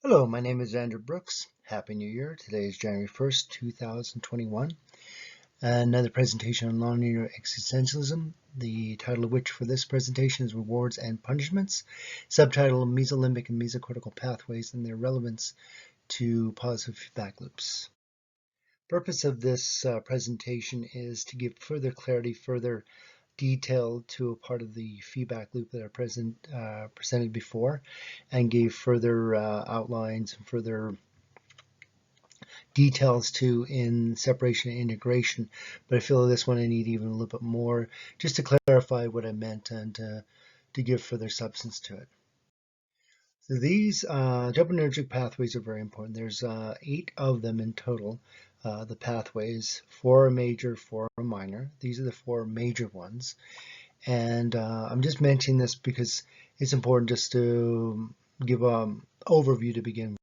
Hello, my name is Andrew Brooks. Happy New Year. Today is January 1st, 2021. Another presentation on non-linear existentialism, the title of which for this presentation is Rewards and Punishments, subtitle Mesolimbic and Mesocortical Pathways and their relevance to positive feedback loops. Purpose of this presentation is to give further clarity, further detail to a part of the feedback loop that I presented before, and gave further outlines and further details to in separation and integration. But I feel this one I need even a little bit more just to clarify what I meant and to give further substance to it. So these dopaminergic pathways are very important. There's 8 of them in total. The pathways, 4 are major, 4 are minor. These are the 4 major ones. And I'm just mentioning this because it's important just to give an overview to begin with.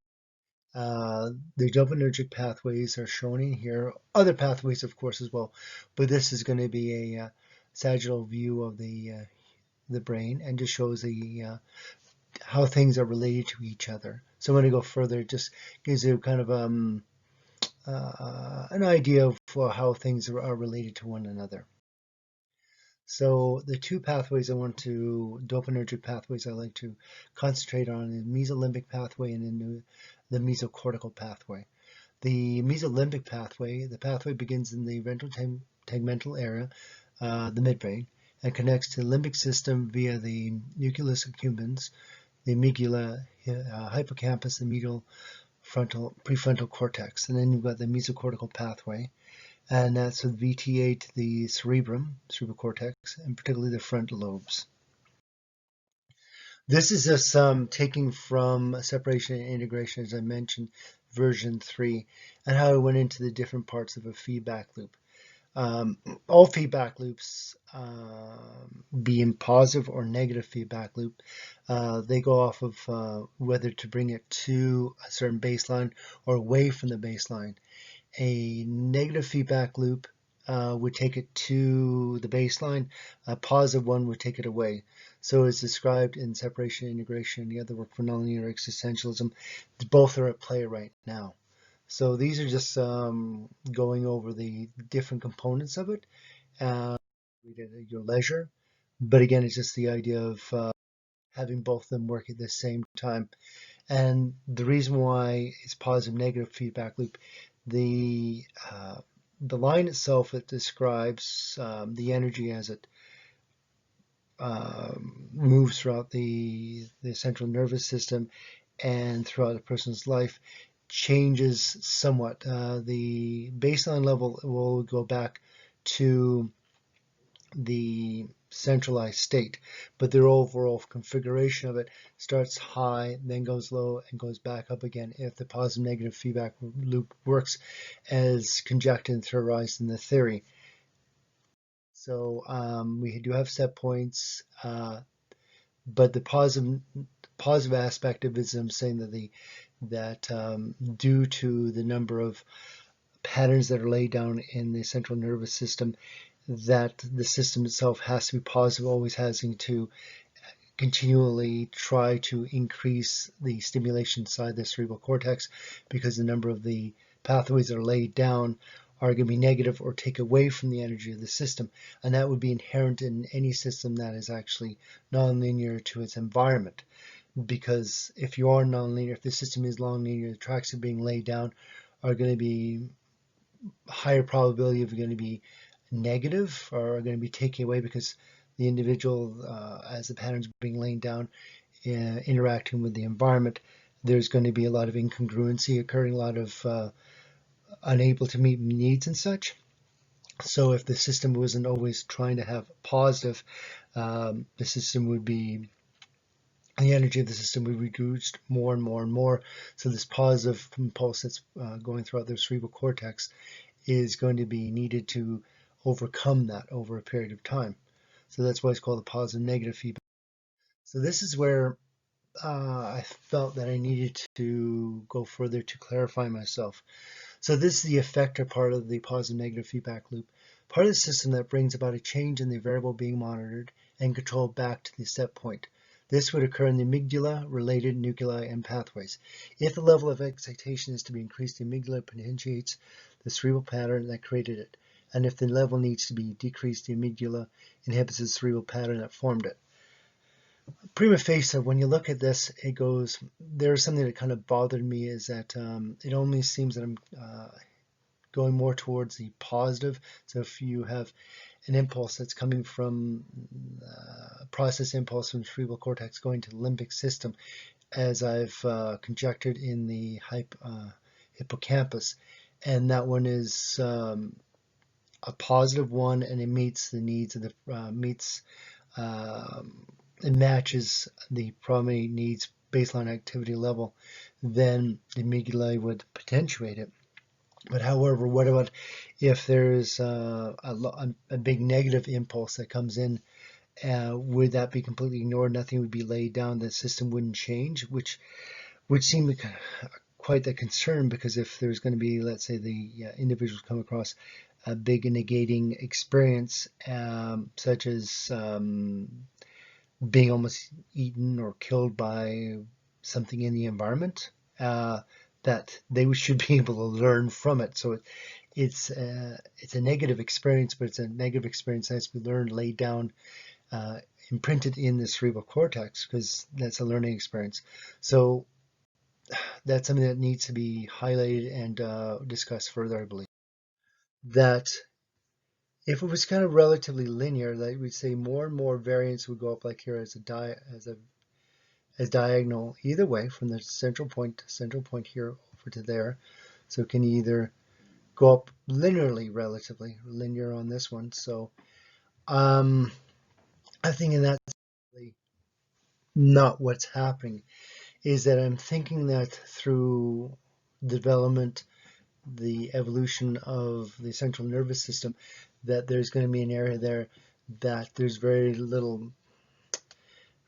The dopaminergic pathways are shown in here. Other pathways, of course, as well. But this is going to be a sagittal view of the brain and just shows the how things are related to each other. So when I go further, it just gives you kind of an idea of how things are related to one another. So the 2 pathways dopaminergic pathways I like to concentrate on is mesolimbic pathway and then the mesocortical pathway. The mesolimbic pathway, the pathway begins in the ventral tegmental area, the midbrain, and connects to the limbic system via the nucleus accumbens, the amygdala, hippocampus, the medial prefrontal cortex. And then you've got the mesocortical pathway, and that's with VTA to the cerebral cortex, and particularly the frontal lobes. This is just taking from separation and integration, as I mentioned, version 3, and how I went into the different parts of a feedback loop. All feedback loops, being positive or negative feedback loop, they go off of whether to bring it to a certain baseline or away from the baseline. A negative feedback loop would take it to the baseline. A positive one would take it away. So as described in separation and integration and the other work for nonlinear existentialism, both are at play right now. So these are just going over the different components of it. Read it at your leisure. But again, it's just the idea of having both of them work at the same time. And the reason why it's positive negative feedback loop, the line itself, it describes the energy as it moves throughout the central nervous system and throughout a person's life, changes somewhat. The baseline level will go back to the centralized state, but their overall configuration of it starts high, then goes low, and goes back up again if the positive negative feedback loop works as conjectured and theorized in the theory. So we do have set points, but the positive aspect of it is I'm saying that due to the number of patterns that are laid down in the central nervous system, that the system itself has to be positive, always having to continually try to increase the stimulation side, the cerebral cortex, because the number of the pathways that are laid down are going to be negative or take away from the energy of the system. And that would be inherent in any system that is actually nonlinear to its environment. Because if you are nonlinear, if the system is nonlinear, the tracks that are being laid down are going to be higher probability of going to be negative or are going to be taken away because the individual, as the patterns are being laid down, interacting with the environment, there's going to be a lot of incongruency occurring, a lot of unable to meet needs and such. So if the system wasn't always trying to have positive, the system would be, the energy of the system would be reduced more and more and more. So this positive impulse that's going throughout the cerebral cortex is going to be needed to overcome that over a period of time. So that's why it's called a positive negative feedback. So this is where I felt that I needed to go further to clarify myself. So this is the effector part of the positive negative feedback loop, part of the system that brings about a change in the variable being monitored and controlled back to the set point. This would occur in the amygdala, related nuclei, and pathways. If the level of excitation is to be increased, the amygdala potentiates the cerebral pattern that created it. And if the level needs to be decreased, the amygdala inhibits the cerebral pattern that formed it. Prima facie, when you look at this, it goes, there's something that kind of bothered me is that it only seems that I'm going more towards the positive. So if you have an impulse that's coming from process impulse from the cerebral cortex going to the limbic system, as I've conjectured in the hippocampus, and that one is a positive one, and it meets the needs of the it matches the primary needs baseline activity level, then the amygdala would potentiate it. But however, what about if there's a big negative impulse that comes in? Would that be completely ignored? Nothing would be laid down. The system wouldn't change, which would seem quite the concern, because if there's going to be, let's say, the individuals come across a big negating experience, such as being almost eaten or killed by something in the environment, that they should be able to learn from it. So it's a negative experience, but it's a negative experience that has to be learned, laid down, imprinted in the cerebral cortex, because that's a learning experience. So that's something that needs to be highlighted and discussed further, I believe. That if it was kind of relatively linear, that we'd say more and more variance would go up, like here as diagonal either way from the central point here over to there. So it can either go up linearly, relatively linear on this one. So I think that's really not what's happening. Is that I'm thinking that through development, the evolution of the central nervous system, that there's going to be an area there that there's very little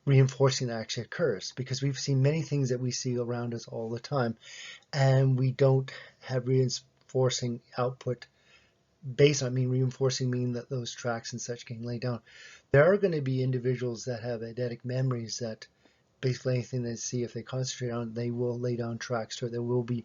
reinforcing that actually occurs, because we've seen many things that we see around us all the time, and we don't have reinforcing output based on, reinforcing mean that those tracks and such can lay down. There are going to be individuals that have eidetic memories that basically anything they see, if they concentrate on it, they will lay down tracks to it. There will be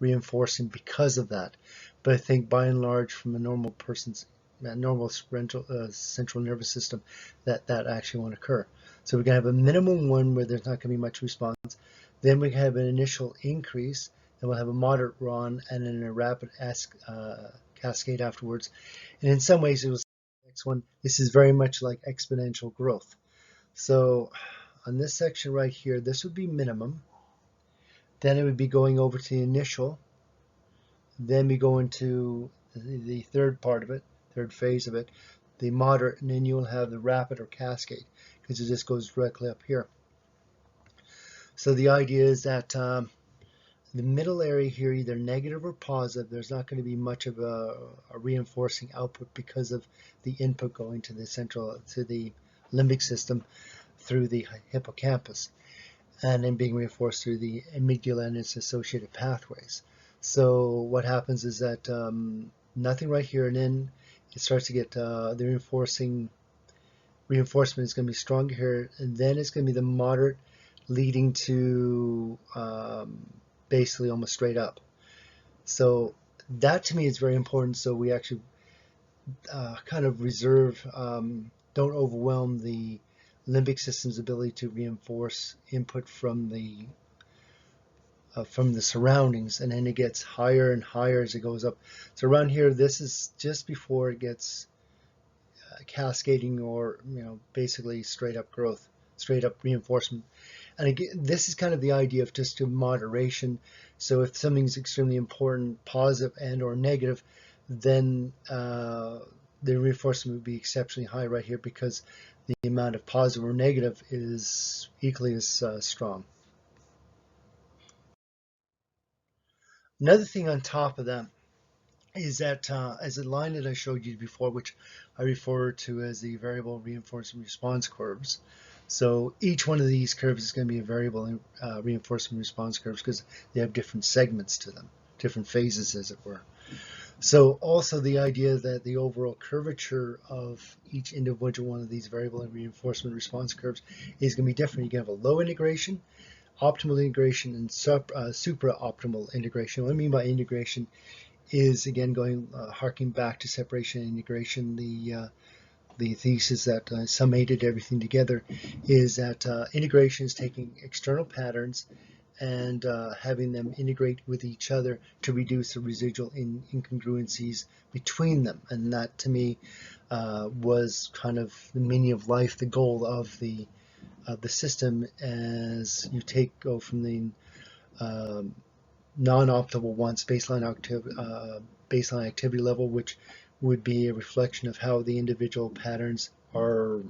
reinforcing because of that. But I think by and large, from a normal person's normal central nervous system, that actually won't occur. So we can have a minimum one where there's not going to be much response. Then we can have an initial increase, and we'll have a moderate run, and then a rapid cascade afterwards. And in some ways, it was the next one. This is very much like exponential growth. So on this section right here, this would be minimum. Then it would be going over to the initial. Then we go into the third part of it, third phase of it, the moderate, and then you'll have the rapid or cascade, because it just goes directly up here. So the idea is that the middle area here, either negative or positive, there's not going to be much of a reinforcing output because of the input going to the limbic system through the hippocampus, and then being reinforced through the amygdala and its associated pathways. So what happens is that nothing right here, and then it starts to get the reinforcement is going to be stronger here, and then it's going to be the moderate, leading to basically almost straight up. So that to me is very important. So we actually kind of reserve, don't overwhelm the limbic system's ability to reinforce input from the surroundings, and then it gets higher and higher as it goes up. So around here, this is just before it gets cascading, or basically straight up growth, straight up reinforcement. And again, this is kind of the idea of just a moderation. So if something's extremely important, positive and or negative, then the reinforcement would be exceptionally high right here, because the amount of positive or negative is equally as strong. Another thing on top of that is that as a line that I showed you before, which I refer to as the variable reinforcement response curves. So each one of these curves is going to be a variable reinforcement response curves, because they have different segments to them, different phases, as it were. So also the idea that the overall curvature of each individual one of these variable and reinforcement response curves is going to be different. You can have a low integration, optimal integration, and supra-optimal integration. What I mean by integration is, again, going harking back to separation and integration. The thesis that summated everything together is that integration is taking external patterns and having them integrate with each other to reduce the residual incongruencies between them. And that, to me, was kind of the meaning of life, the goal of the system, as you go from the non-optimal ones, baseline activity level, which would be a reflection of how the individual patterns are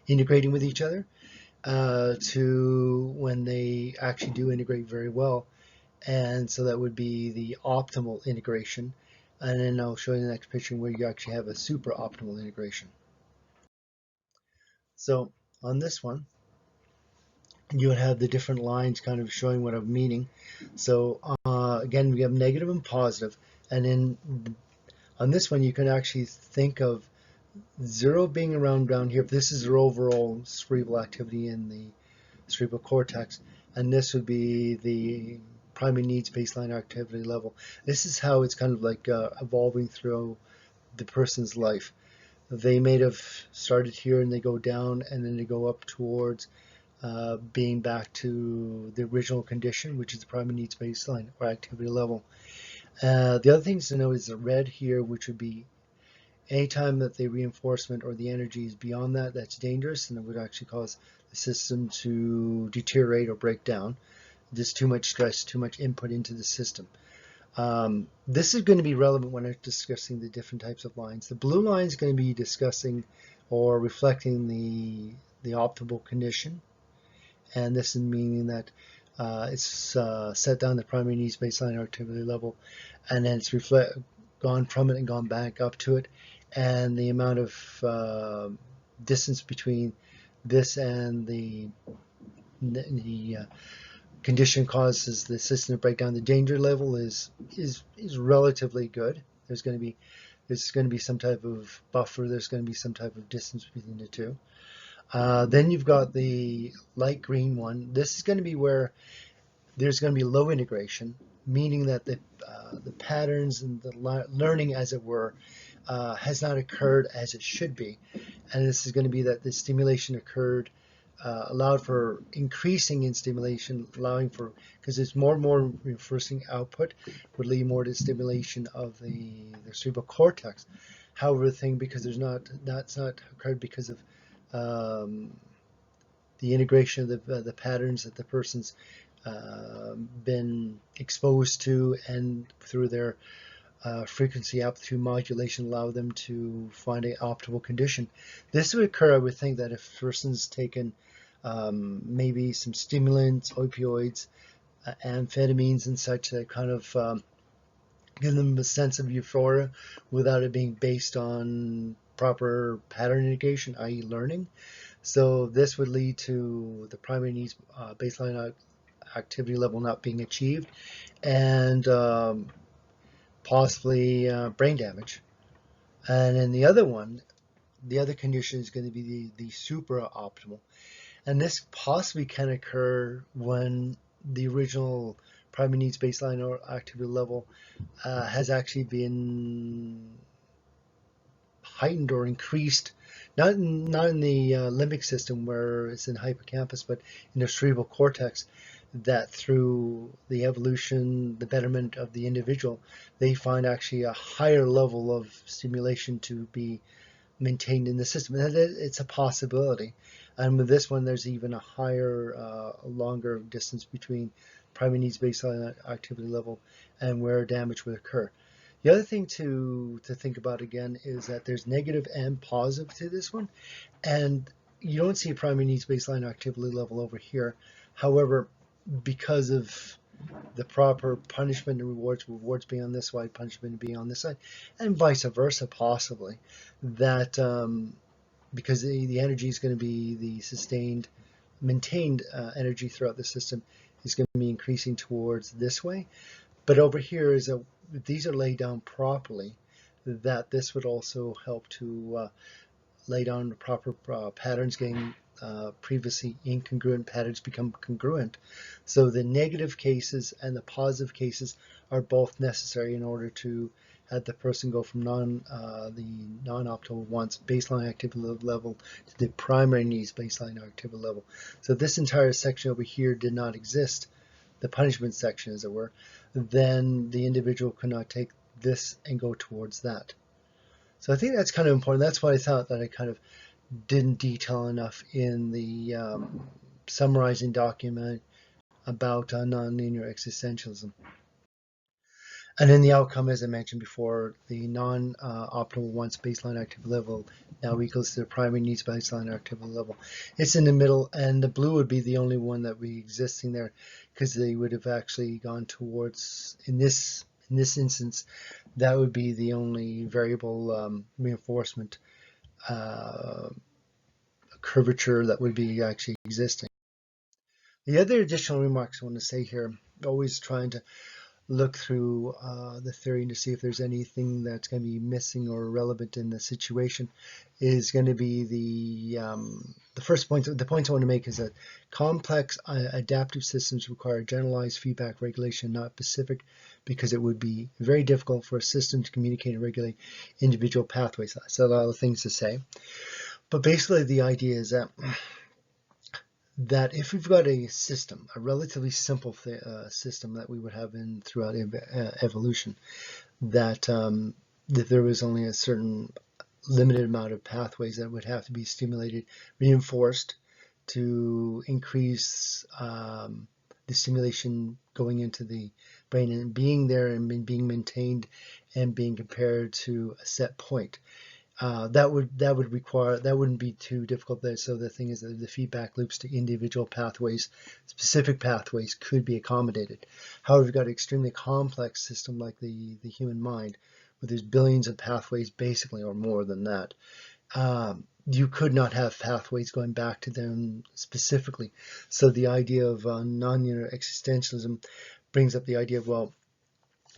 integrating with each other, to when they actually do integrate very well. And so that would be the optimal integration. And then I'll show you the next picture where you actually have a super optimal integration. So on this one, you would have the different lines kind of showing what I'm meaning. So again, we have negative and positive. And then on this one, you can actually think of 0 being around down here. This is your overall cerebral activity in the cerebral cortex. And this would be the primary needs baseline activity level. This is how it's kind of like evolving through the person's life. They may have started here and they go down and then they go up towards being back to the original condition, which is the primary needs baseline or activity level. The other things to know is the red here, which would be anytime that the reinforcement or the energy is beyond that, that's dangerous, and it would actually cause the system to deteriorate or break down. Just too much stress, too much input into the system. This is going to be relevant when I'm discussing the different types of lines. The blue line is going to be discussing or reflecting the optimal condition, and this is meaning that it's set down the primary needs baseline activity level, and then it's gone from it and gone back up to it, and the amount of distance between this and the condition causes the system to break down. The danger level is relatively good. There's going to be some type of buffer. There's going to be some type of distance between the two. Then you've got the light green one. This is going to be where there's going to be low integration, meaning that the patterns and the learning, as it were, has not occurred as it should be. And this is going to be that the stimulation occurred, allowed for increasing in stimulation, allowing for, because there's more and more reinforcing output, would lead more to stimulation of the cerebral cortex. However, the thing, because that's not occurred because of the integration of the patterns that the person's been exposed to, and through their frequency amplitude modulation allow them to find an optimal condition. This would occur, I would think, that if a person's taken maybe some stimulants, opioids, amphetamines and such, that kind of give them a sense of euphoria without it being based on proper pattern indication, i.e. learning. So this would lead to the primary needs baseline activity level not being achieved, and possibly brain damage. And then the other one, the other condition is going to be the supra optimal. And this possibly can occur when the original primary needs baseline or activity level has actually been heightened or increased, not in the limbic system where it's in hippocampus, but in the cerebral cortex, that through the evolution, the betterment of the individual, they find actually a higher level of stimulation to be maintained in the system. And it's a possibility. And with this one, there's even a higher, longer distance between primary needs baseline activity level and where damage would occur. The other thing to think about again is that there's negative and positive to this one, and you don't see a primary needs baseline activity level over here. However, because of the proper punishment and rewards being on this side, punishment being on this side, and vice versa possibly, that because the energy is going to be the sustained, maintained energy throughout the system is going to be increasing towards this way. But over here is that these are laid down properly, that this would also help to lay down the proper patterns, getting previously incongruent patterns become congruent. So the negative cases and the positive cases are both necessary in order to have the person go from the non-optimal wants baseline activity level to the primary needs baseline activity level. So if this entire section over here did not exist, the punishment section as it were, then the individual could not take this and go towards that. So I think that's kind of important. That's why I thought that I kind of didn't detail enough in the summarizing document about nonlinear existentialism. And in the outcome, as I mentioned before, the non-optimal wants baseline activity level now equals to the primary needs baseline activity level. It's in the middle, and the blue would be the only one that would be existing there, because they would have actually gone towards, in this instance, that would be the only variable reinforcement curvature that would be actually existing. The other additional remarks I want to say here, always trying to look through the theory to see if there's anything that's going to be missing or relevant in the situation, is going to be the first point. The points I want to make is that complex adaptive systems require generalized feedback regulation, not specific, because it would be very difficult for a system to communicate and regulate individual pathways. That's a lot of things to say. But basically the idea is that if we've got a system, a relatively simple system that we would have throughout evolution, that there was only a certain limited amount of pathways that would have to be stimulated, reinforced to increase the stimulation going into the brain and being there and being maintained and being compared to a set point. That wouldn't be too difficult there. So the thing is that the feedback loops to individual pathways, specific pathways, could be accommodated. However, you've got an extremely complex system like the human mind, where there's billions of pathways basically, or more than that. You could not have pathways going back to them specifically. So the idea of non-linear existentialism brings up the idea of, well,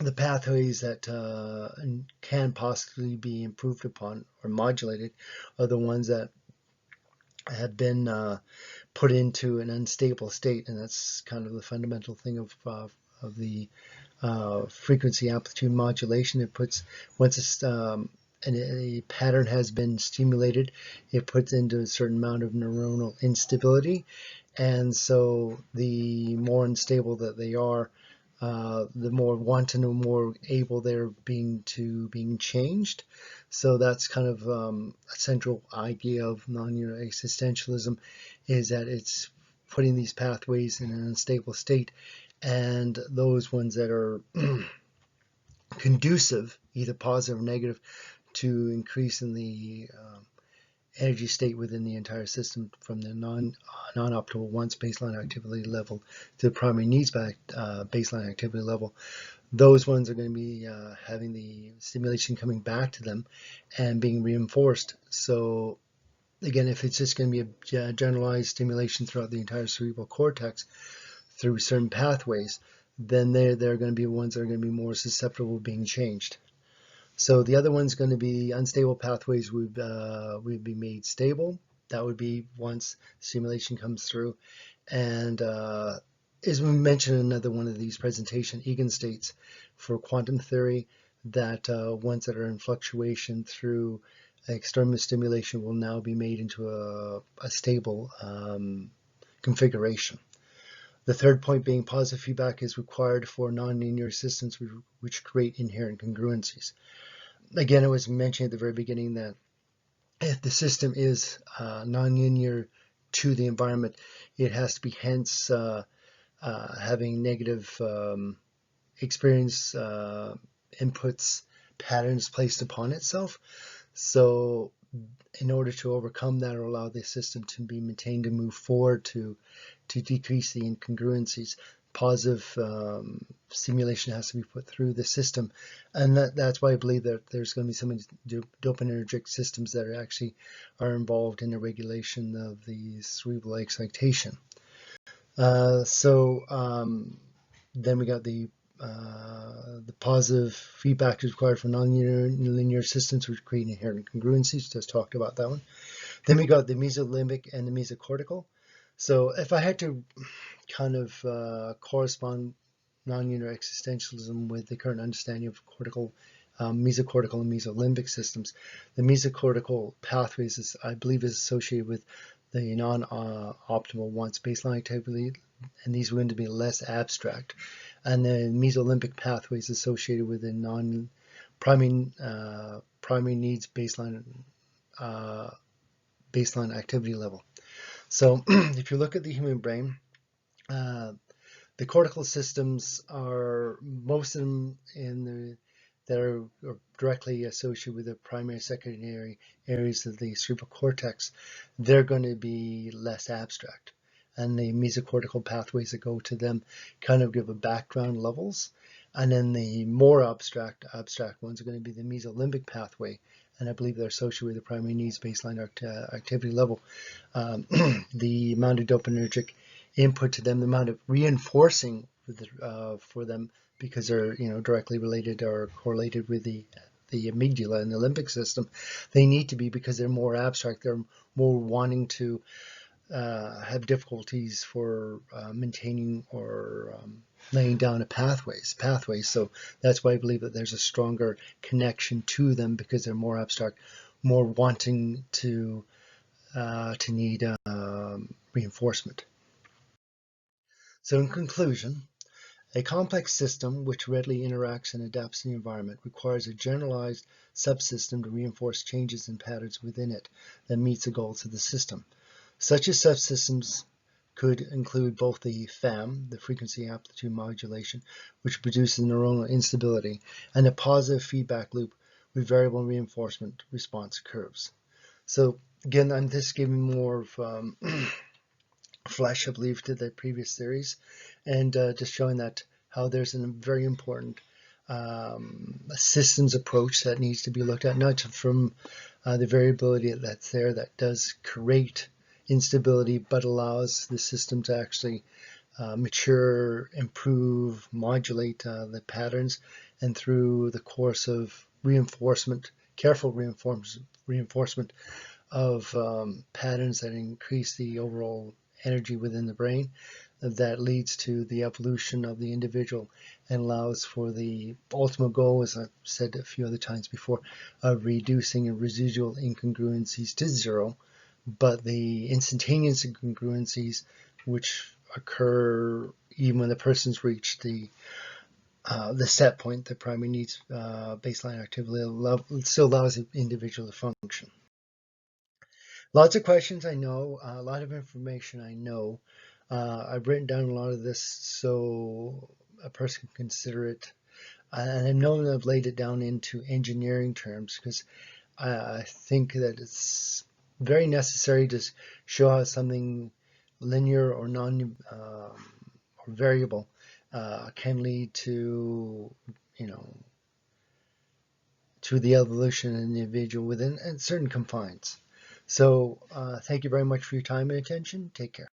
the pathways that can possibly be improved upon or modulated are the ones that have been put into an unstable state, and that's kind of the fundamental thing of the frequency amplitude modulation. It puts, once a pattern has been stimulated, it puts into a certain amount of neuronal instability, and so the more unstable that they are, the more wanton or more able they're being changed. So that's kind of a central idea of non-linear existentialism, is that it's putting these pathways in an unstable state, and those ones that are conducive, either positive or negative, to increase in the energy state within the entire system from the non-optimal wants baseline activity level to the primary needs baseline activity level. Those ones are going to be having the stimulation coming back to them and being reinforced. So again, if it's just going to be a generalized stimulation throughout the entire cerebral cortex through certain pathways, then they're going to be ones that are going to be more susceptible to being changed. So the other one's going to be unstable pathways would be made stable. That would be once stimulation comes through. And as we mentioned in another one of these presentation eigenstates for quantum theory, that ones that are in fluctuation through external stimulation will now be made into a stable configuration. The third point being positive feedback is required for nonlinear systems which create inherent congruencies. Again, it was mentioned at the very beginning that if the system is nonlinear to the environment, it has to be hence having negative experience inputs, patterns placed upon itself. So in order to overcome that or allow the system to be maintained and move forward to decrease the incongruencies, positive stimulation has to be put through the system. And that's why I believe that there's going to be so many dopaminergic systems that actually are involved in the regulation of the cerebral excitation. Then we got the the positive feedback is required for non-linear systems which create inherent incongruencies. Just talked about that one. Then we got the mesolimbic and the mesocortical. So if I had to kind of correspond non-linear existentialism with the current understanding of cortical, mesocortical and mesolimbic systems, the mesocortical pathways is, I believe, is associated with the non-optimal wants baseline activity, and these are going to be less abstract. And the mesolimbic pathways associated with the primary needs baseline activity level. So if you look at the human brain, the cortical systems are, most of them that are directly associated with the primary secondary areas of the cerebral cortex, they're going to be less abstract. And the mesocortical pathways that go to them kind of give a background levels. And then the more abstract ones are going to be the mesolimbic pathway. And I believe they're associated with the primary needs baseline activity level. The amount of dopaminergic input to them, the amount of reinforcing for them, because they're directly related or correlated with the amygdala and the limbic system, they need to be, because they're more abstract, they're more wanting to have difficulties for maintaining or laying down a pathways. So that's why I believe that there's a stronger connection to them, because they're more abstract, more wanting to need reinforcement. So in conclusion, a complex system which readily interacts and adapts to the environment requires a generalized subsystem to reinforce changes in patterns within it that meets the goals of the system. Such as subsystems could include both the FAM, the frequency amplitude modulation, which produces neuronal instability, and a positive feedback loop with variable reinforcement response curves. So again, I'm just giving more of flesh, I believe, to the previous theories, and just showing that how there's a very important systems approach that needs to be looked at, not just from the variability that's there that does create instability, but allows the system to actually mature, improve, modulate the patterns, and through the course of reinforcement, careful reinforcement of patterns that increase the overall energy within the brain, that leads to the evolution of the individual and allows for the ultimate goal, as I've said a few other times before, of reducing residual incongruencies to zero, but the instantaneous incongruencies which occur even when the person's reached the set point, the primary needs baseline activity level, still allows the individual to function. Lots of questions, I know, a lot of information, I know. I've written down a lot of this so a person can consider it. And I know that I've laid it down into engineering terms, because I think that it's very necessary to show how something linear or or variable can lead to, to the evolution of an individual within certain confines. So thank you very much for your time and attention. Take care.